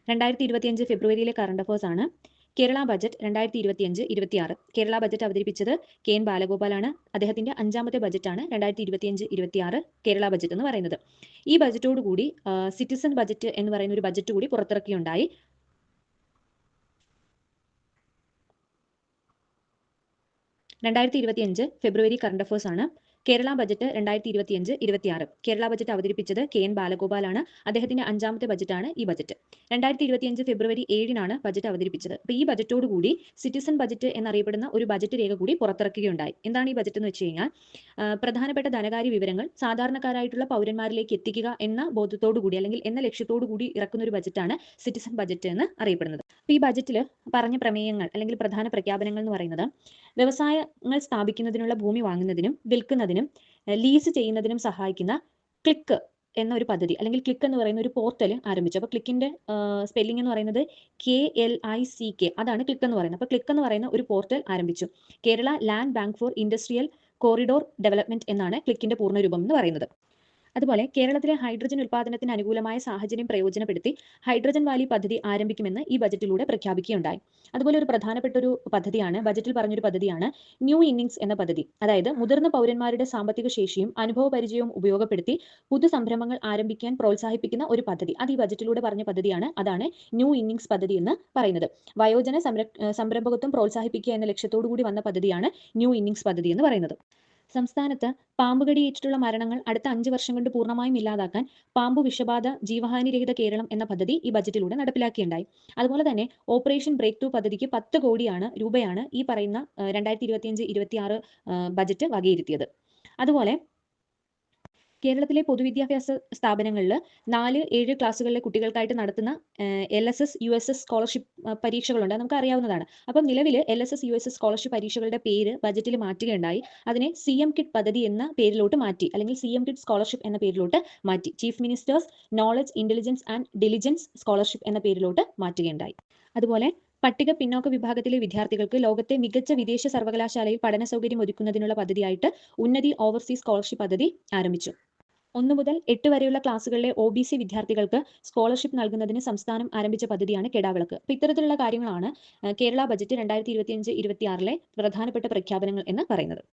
2025 ഫെബ്രുവരിയിലെ current affairs ആണ്. Kerala budget 2025-26. Kerala budget അവതരിപ്പിച്ചത് K N. ബാലഗോപാലാണ്. അദ്ദേഹത്തിന്റെ 5ാമത്തെ ബജറ്റാണ് 2025-26 കേരള ബജറ്റ് എന്ന് പറയുന്നത്. ഈ ബജറ്റോട് കൂടി സിറ്റിസൺ ബജറ്റ് എന്ന് പറയുന്ന ഒരു ബജറ്റ് കൂടി പുറത്തിറക്കിയുണ്ടായി. 2025 ഫെബ്രുവരി കറണ്ട് അഫയേഴ്സ് ആണ്. കേരള ബജറ്റ് 2025-26. കേരള ബജറ്റ് അവതരിപ്പിച്ചത് കെ.എൻ. ബാലഗോപാലാണ്. അദ്ദേഹത്തിന്റെ 5ാമത്തെ ബജറ്റാണ് ഈ ബജറ്റ്. 2025 ഫെബ്രുവരി 7-നാണ് ബജറ്റ് അവതരിപ്പിച്ചത്. അപ്പോൾ ഈ ബജറ്റോട് കൂടി സിറ്റിസൺ ബജറ്റ് എന്നറിയപ്പെടുന്ന ഒരു ബജറ്റ് രേഖ കൂടി പുറത്തിറക്കുകയുണ്ടായി. എന്താണ് ഈ ബജറ്റ് എന്ന് വെച്ച് കഴിഞ്ഞാൽ പ്രധാനപ്പെട്ട ധനകാര്യ വിവരങ്ങൾ സാധാരണക്കാരായിട്ടുള്ള പൗരന്മാരിലേക്ക് എത്തിക്കുക എന്ന ബോധത്തോടു കൂടി അല്ലെങ്കിൽ എന്ന ലക്ഷ്യത്തോടു കൂടി ഇറക്കുന്ന ഒരു ബജറ്റാണ് സിറ്റിസൺ ബജറ്റ് എന്ന് അറിയപ്പെടുന്നത്. അപ്പോൾ ഈ ബജറ്റിൽ പറഞ്ഞ പ്രമേയങ്ങൾ അല്ലെങ്കിൽ പ്രധാന പ്രഖ്യാപനങ്ങൾ എന്ന് പറയുന്നത് വ്യവസായങ്ങൾ സ്ഥാപിക്കുന്നതിനുള്ള ഭൂമി വാങ്ങുന്നതിനും വിൽക്കുന്നതിനും ലീസ് ചെയ്യുന്നതിനും സഹായിക്കുന്ന ക്ലിക്ക് എന്ന ഒരു പദ്ധതി അല്ലെങ്കിൽ ക്ലിക്ക് എന്ന് പറയുന്ന ഒരു പോർട്ടൽ ആരംഭിച്ചു. അപ്പോൾ ക്ലിക്കിന്റെ സ്പെല്ലിംഗ് എന്ന് പറയുന്നത് KLICK, അതാണ് ക്ലിക്ക് എന്ന് പറയുന്നത്. അപ്പോൾ ക്ലിക്ക് എന്ന് പറയുന്ന ഒരു പോർട്ടൽ ആരംഭിച്ചു. Kerala land bank for industrial corridor development എന്നാണ് ക്ലിക്കിന്റെ പൂർണ്ണരൂപം എന്ന് പറയുന്നത്. അതുപോലെ കേരളത്തിലെ ഹൈഡ്രജൻ ഉൽപ്പാദനത്തിന് അനുകൂലമായ സാഹചര്യം പ്രയോജനപ്പെടുത്തി ഹൈഡ്രജൻ വാലി പദ്ധതി ആരംഭിക്കുമെന്ന് ഈ ബജറ്റിലൂടെ പ്രഖ്യാപിക്കുകയുണ്ടായി. അതുപോലെ ഒരു പ്രധാനപ്പെട്ട ഒരു പദ്ധതിയാണ്, ബജറ്റിൽ പറഞ്ഞൊരു പദ്ധതിയാണ് ന്യൂ ഇന്നിംഗ്സ് എന്ന പദ്ധതി. അതായത് മുതിർന്ന പൗരന്മാരുടെ സാമ്പത്തിക ശേഷിയും അനുഭവ പരിചയവും ഉപയോഗപ്പെടുത്തി പുതു സംരംഭങ്ങൾ ആരംഭിക്കാൻ പ്രോത്സാഹിപ്പിക്കുന്ന ഒരു പദ്ധതി. അത് ഈ ബജറ്റിലൂടെ പറഞ്ഞ പദ്ധതിയാണ്. അതാണ് ന്യൂ ഇന്നിംഗ്സ് പദ്ധതി എന്ന് പറയുന്നത്. വയോജന സംരംഭകത്വം പ്രോത്സാഹിപ്പിക്കുക എന്ന ലക്ഷ്യത്തോടു കൂടി വന്ന പദ്ധതിയാണ് ന്യൂ ഇന്നിംഗ്സ് പദ്ധതി എന്ന് പറയുന്നത്. സംസ്ഥാനത്ത് പാമ്പുകടിയേറ്റിട്ടുള്ള മരണങ്ങൾ അടുത്ത 5 വർഷം കൊണ്ട് പൂർണ്ണമായും ഇല്ലാതാക്കാൻ പാമ്പു വിഷബാധ ജീവഹാനിരഹിത കേരളം എന്ന പദ്ധതി ഈ ബജറ്റിലൂടെ നടപ്പിലാക്കിയുണ്ടായി. അതുപോലെ തന്നെ ഓപ്പറേഷൻ ബ്രേക്ക് ത്രൂ പദ്ധതിക്ക് 10 കോടി രൂപയാണ് ഈ പറയുന്ന 2025-26 ബജറ്റ് വകയിരുത്തിയത്. അതുപോലെ കേരളത്തിലെ പൊതുവിദ്യാഭ്യാസ സ്ഥാപനങ്ങളിൽ 4-7 ക്ലാസ്സുകളിലെ കുട്ടികൾക്കായിട്ട് നടത്തുന്ന LSS USS സ്കോളർഷിപ്പ് പരീക്ഷകളുണ്ട്. നമുക്ക് അറിയാവുന്നതാണ്. അപ്പം നിലവിൽ LSS USS സ്കോളർഷിപ്പ് പരീക്ഷകളുടെ പേര് ബജറ്റിൽ മാറ്റുകയുണ്ടായി. അതിനെ CM കിഡ് പദ്ധതി എന്ന പേരിലോട്ട് മാറ്റി, അല്ലെങ്കിൽ CM കിഡ് സ്കോളർഷിപ്പ് എന്ന പേരിലോട്ട് മാറ്റി. Chief ministers knowledge intelligence and diligence scholarship എന്ന പേരിലോട്ട് മാറ്റുകയുണ്ടായി. അതുപോലെ പട്ടിക പിന്നോക്ക വിഭാഗത്തിലെ വിദ്യാർത്ഥികൾക്ക് ലോകത്തെ മികച്ച വിദേശ സർവകലാശാലയിൽ പഠന സൗകര്യം ഒരുക്കുന്നതിനുള്ള പദ്ധതിയായിട്ട് ഉന്നതി ഓവർസീസ് സ്കോളർഷിപ്പ് പദ്ധതി ആരംഭിച്ചു. 1 മുതൽ 8 വരെയുള്ള ക്ലാസ്സുകളിലെ OBC വിദ്യാർത്ഥികൾക്ക് സ്കോളർഷിപ്പ് നൽകുന്നതിന് സംസ്ഥാനം ആരംഭിച്ച പദ്ധതിയാണ് കെടാവിളക്ക്. അപ്പോൾ ഇത്തരത്തിലുള്ള കാര്യങ്ങളാണ് കേരള ബജറ്റ് 2025-26 പ്രധാനപ്പെട്ട പ്രഖ്യാപനങ്ങൾ എന്ന് പറയുന്നത്.